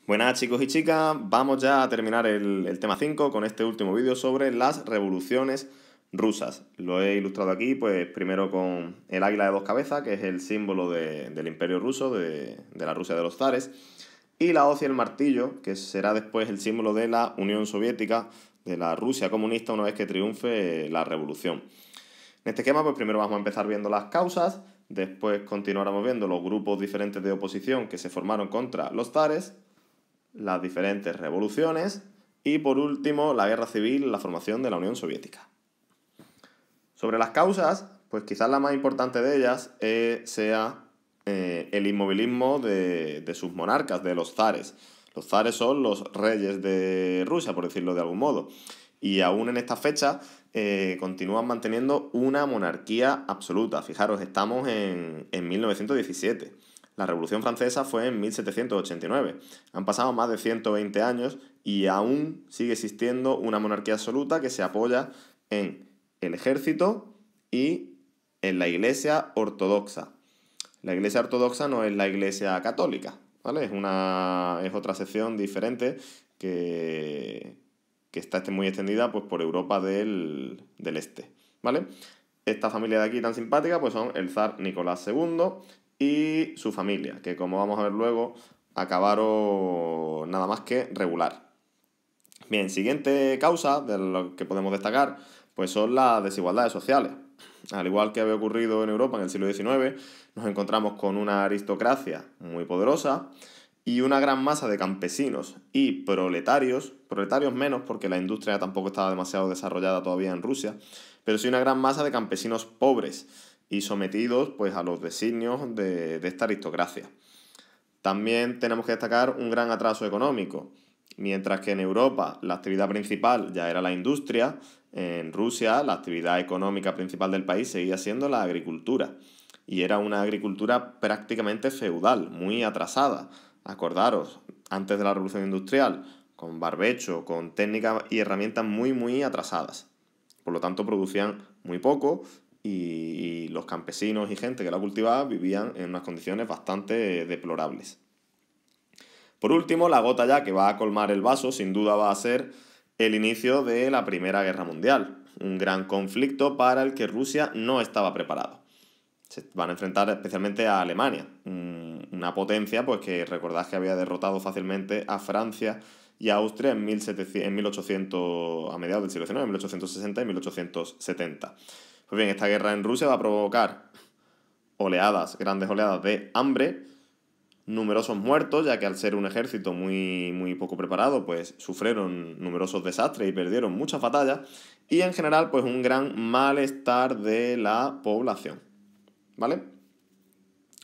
Buenas chicos y chicas, vamos ya a terminar el tema 5 con este último vídeo sobre las revoluciones rusas. Lo he ilustrado aquí, pues primero con el águila de dos cabezas, que es el símbolo del Imperio Ruso, de la Rusia de los zares, y la hoz y el martillo, que será después el símbolo de la Unión Soviética, de la Rusia comunista, una vez que triunfe la revolución. En este esquema, pues primero vamos a empezar viendo las causas, después continuaremos viendo los grupos diferentes de oposición que se formaron contra los zares, las diferentes revoluciones y, por último, la guerra civil, la formación de la Unión Soviética. Sobre las causas, pues quizás la más importante de ellas sea el inmovilismo de sus monarcas, de los zares. Los zares son los reyes de Rusia, por decirlo de algún modo. Y aún en esta fecha continúan manteniendo una monarquía absoluta. Fijaros, estamos en 1917. La Revolución Francesa fue en 1789. Han pasado más de 120 años y aún sigue existiendo una monarquía absoluta que se apoya en el ejército y en la Iglesia ortodoxa. La Iglesia ortodoxa no es la Iglesia católica, ¿vale? Es otra sección diferente que está muy extendida pues, por Europa del Este, ¿vale? Esta familia de aquí tan simpática pues son el zar Nicolás II y su familia, que como vamos a ver luego, acabaron nada más que regular. Bien, siguiente causa de lo que podemos destacar, pues son las desigualdades sociales. Al igual que había ocurrido en Europa en el siglo XIX, nos encontramos con una aristocracia muy poderosa y una gran masa de campesinos y proletarios menos porque la industria tampoco estaba demasiado desarrollada todavía en Rusia, pero sí una gran masa de campesinos pobres y sometidos pues, a los designios de esta aristocracia. También tenemos que destacar un gran atraso económico. Mientras que en Europa la actividad principal ya era la industria, en Rusia la actividad económica principal del país seguía siendo la agricultura. Y era una agricultura prácticamente feudal, muy atrasada. Acordaros, antes de la revolución industrial, con barbecho, con técnicas y herramientas muy atrasadas. Por lo tanto, producían muy poco y los campesinos y gente que la cultivaba vivían en unas condiciones bastante deplorables. Por último, la gota ya que va a colmar el vaso, sin duda va a ser el inicio de la Primera Guerra Mundial, un gran conflicto para el que Rusia no estaba preparado. Se van a enfrentar especialmente a Alemania, una potencia pues, que recordad que había derrotado fácilmente a Francia y a Austria en 1800, a mediados del siglo XIX, en 1860 y 1870. Pues bien, esta guerra en Rusia va a provocar grandes oleadas de hambre, numerosos muertos, ya que al ser un ejército muy poco preparado, pues sufrieron numerosos desastres y perdieron muchas batallas, y en general, pues un gran malestar de la población, ¿vale?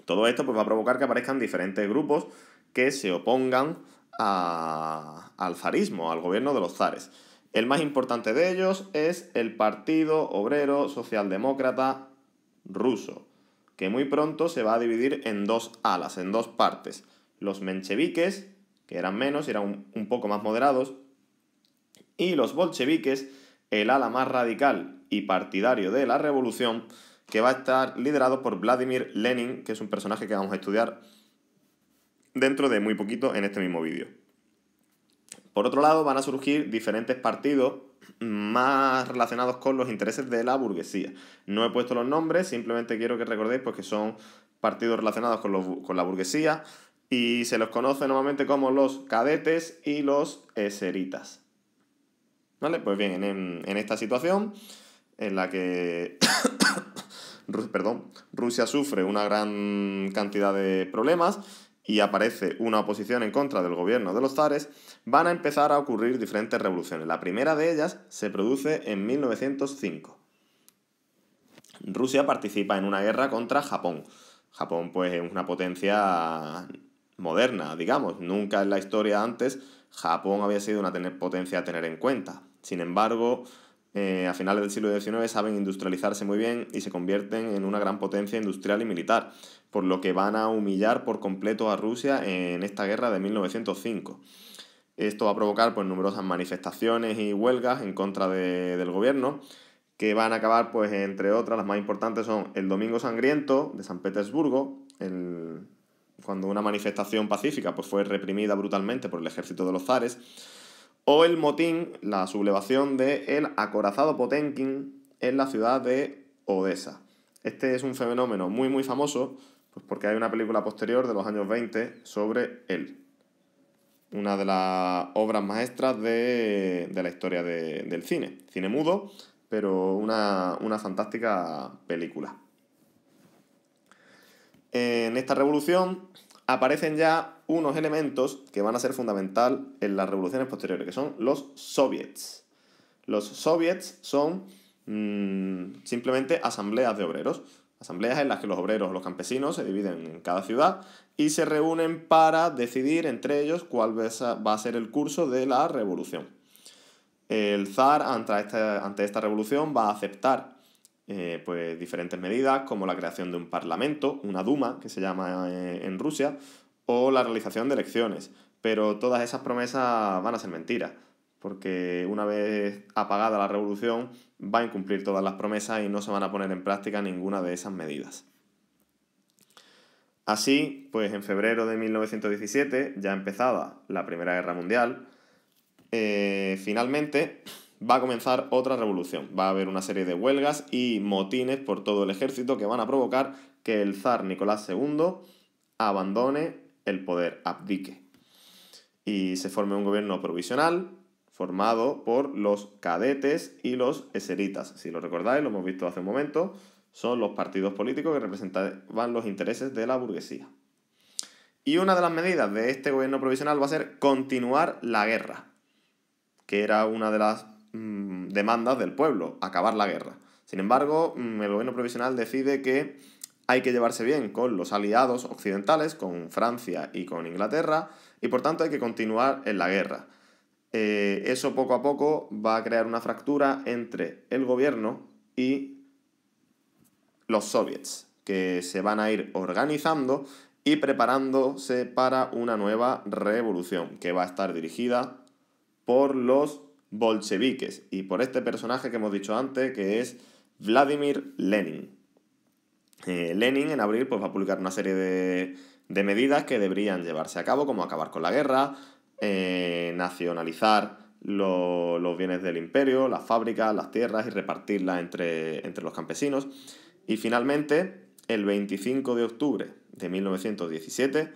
Todo esto pues, va a provocar que aparezcan diferentes grupos que se opongan al zarismo, al gobierno de los zares. El más importante de ellos es el Partido Obrero Socialdemócrata Ruso, que muy pronto se va a dividir en dos alas, en dos partes. Los mencheviques, que eran menos y eran un poco más moderados, y los bolcheviques, el ala más radical y partidario de la revolución, que va a estar liderado por Vladimir Lenin, que es un personaje que vamos a estudiar dentro de muy poquito en este mismo vídeo. Por otro lado, van a surgir diferentes partidos más relacionados con los intereses de la burguesía. No he puesto los nombres, simplemente quiero que recordéis pues, que son partidos relacionados con la burguesía y se los conoce normalmente como los cadetes y los eseritas. ¿Vale? Pues bien, en esta situación en la que Rusia sufre una gran cantidad de problemas y aparece una oposición en contra del gobierno de los zares, van a empezar a ocurrir diferentes revoluciones. La primera de ellas se produce en 1905. Rusia participa en una guerra contra Japón. Japón pues es una potencia moderna, digamos. Nunca en la historia antes Japón había sido una potencia a tener en cuenta. Sin embargo, a finales del siglo XIX saben industrializarse muy bien y se convierten en una gran potencia industrial y militar, por lo que van a humillar por completo a Rusia en esta guerra de 1905. Esto va a provocar pues, numerosas manifestaciones y huelgas en contra del gobierno, que van a acabar, pues, entre otras, las más importantes son el Domingo Sangriento de San Petersburgo, cuando una manifestación pacífica pues, fue reprimida brutalmente por el ejército de los zares, o el motín, la sublevación del acorazado Potemkin en la ciudad de Odessa. Este es un fenómeno muy muy famoso, pues porque hay una película posterior de los años 20 sobre él. Una de las obras maestras de la historia del cine. Cine mudo, pero una fantástica película. En esta revolución aparecen ya unos elementos que van a ser fundamental en las revoluciones posteriores, que son los soviets. Los soviets son simplemente asambleas de obreros. Asambleas en las que los obreros o los campesinos se dividen en cada ciudad y se reúnen para decidir entre ellos cuál va a ser el curso de la revolución. El zar, ante esta revolución, va a aceptar pues, diferentes medidas, como la creación de un parlamento, una Duma, que se llama en Rusia, o la realización de elecciones. Pero todas esas promesas van a ser mentiras, porque una vez apagada la revolución, va a incumplir todas las promesas y no se van a poner en práctica ninguna de esas medidas. Así, pues en febrero de 1917, ya empezada la Primera Guerra Mundial, finalmente va a comenzar otra revolución. Va a haber una serie de huelgas y motines por todo el ejército que van a provocar que el zar Nicolás II abandone el poder, abdique. Y se forme un gobierno provisional formado por los cadetes y los eseritas. Si lo recordáis, lo hemos visto hace un momento, son los partidos políticos que representaban los intereses de la burguesía. Y una de las medidas de este gobierno provisional va a ser continuar la guerra, que era una de las demandas del pueblo, acabar la guerra. Sin embargo, el gobierno provisional decide que hay que llevarse bien con los aliados occidentales, con Francia y con Inglaterra, y por tanto hay que continuar en la guerra. Eso poco a poco va a crear una fractura entre el gobierno y los soviets, que se van a ir organizando y preparándose para una nueva revolución, que va a estar dirigida por los bolcheviques y por este personaje que hemos dicho antes, que es Vladimir Lenin. Lenin en abril pues, va a publicar una serie de medidas que deberían llevarse a cabo, como acabar con la guerra, nacionalizar los bienes del imperio, las fábricas, las tierras y repartirlas entre los campesinos. Y finalmente, el 25 de octubre de 1917,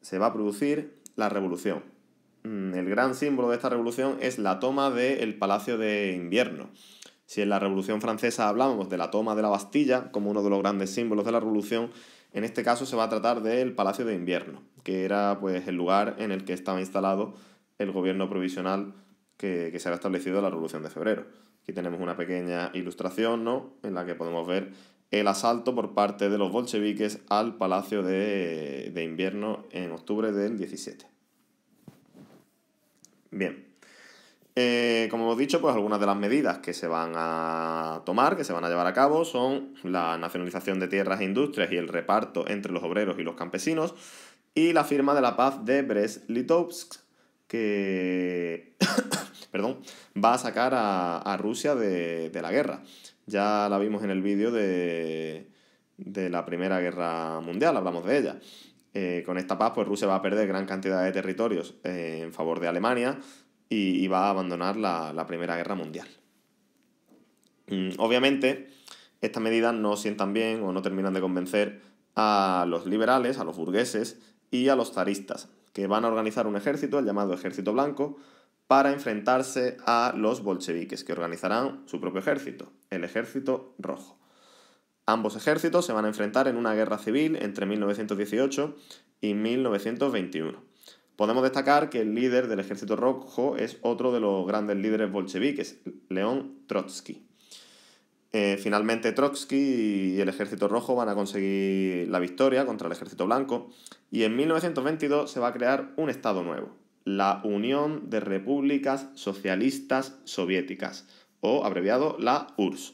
se va a producir la revolución. El gran símbolo de esta revolución es la toma del Palacio de Invierno. Si en la Revolución Francesa hablábamos de la toma de la Bastilla como uno de los grandes símbolos de la revolución, en este caso se va a tratar del Palacio de Invierno, que era pues, el lugar en el que estaba instalado el gobierno provisional que se había establecido en la Revolución de Febrero. Aquí tenemos una pequeña ilustración, ¿no?, en la que podemos ver el asalto por parte de los bolcheviques al Palacio de Invierno en octubre del 17. Bien. Como hemos dicho, pues algunas de las medidas que se van a tomar, que se van a llevar a cabo, son la nacionalización de tierras e industrias y el reparto entre los obreros y los campesinos, y la firma de la paz de Brest-Litovsk, que perdón, va a sacar a Rusia de la guerra. Ya la vimos en el vídeo de la Primera Guerra Mundial, hablamos de ella. Con esta paz, pues Rusia va a perder gran cantidad de territorios en favor de Alemania, y va a abandonar la Primera Guerra Mundial. Obviamente, estas medidas no sientan bien o no terminan de convencer a los liberales, a los burgueses y a los zaristas, que van a organizar un ejército, el llamado Ejército Blanco, para enfrentarse a los bolcheviques, que organizarán su propio ejército, el Ejército Rojo. Ambos ejércitos se van a enfrentar en una guerra civil entre 1918 y 1921. Podemos destacar que el líder del Ejército Rojo es otro de los grandes líderes bolcheviques, León Trotsky. Finalmente Trotsky y el Ejército Rojo van a conseguir la victoria contra el Ejército Blanco, y en 1922 se va a crear un Estado nuevo, la Unión de Repúblicas Socialistas Soviéticas, o abreviado la URSS.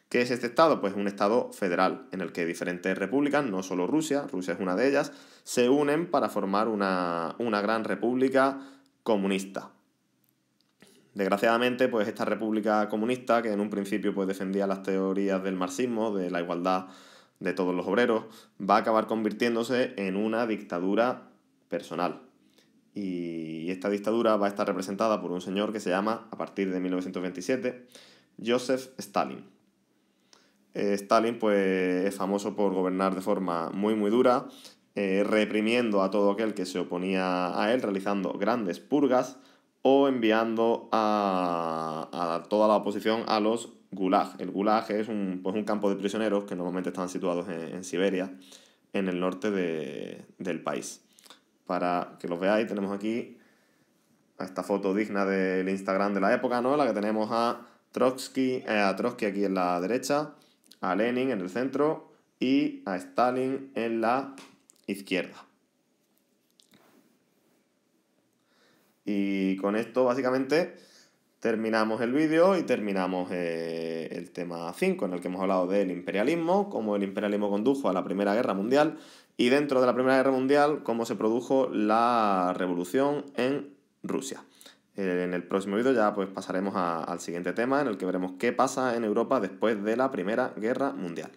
¿Qué es este Estado? Pues un Estado federal, en el que diferentes repúblicas, no solo Rusia es una de ellas, se unen para formar una gran república comunista. Desgraciadamente, pues esta república comunista, que en un principio pues, defendía las teorías del marxismo, de la igualdad de todos los obreros, va a acabar convirtiéndose en una dictadura personal. Y esta dictadura va a estar representada por un señor que se llama, a partir de 1927, Joseph Stalin. Stalin pues, es famoso por gobernar de forma muy muy dura, reprimiendo a todo aquel que se oponía a él, realizando grandes purgas o enviando a toda la oposición a los gulag. El gulag es un campo de prisioneros que normalmente están situados en Siberia, en el norte del país. Para que los veáis, tenemos aquí esta foto digna del Instagram de la época, ¿no? La que tenemos a Trotsky aquí en la derecha, a Lenin en el centro y a Stalin en la izquierda. Y con esto básicamente terminamos el vídeo y terminamos el tema 5, en el que hemos hablado del imperialismo, cómo el imperialismo condujo a la Primera Guerra Mundial y dentro de la Primera Guerra Mundial cómo se produjo la revolución en Rusia. En el próximo vídeo ya pues pasaremos al siguiente tema, en el que veremos qué pasa en Europa después de la Primera Guerra Mundial.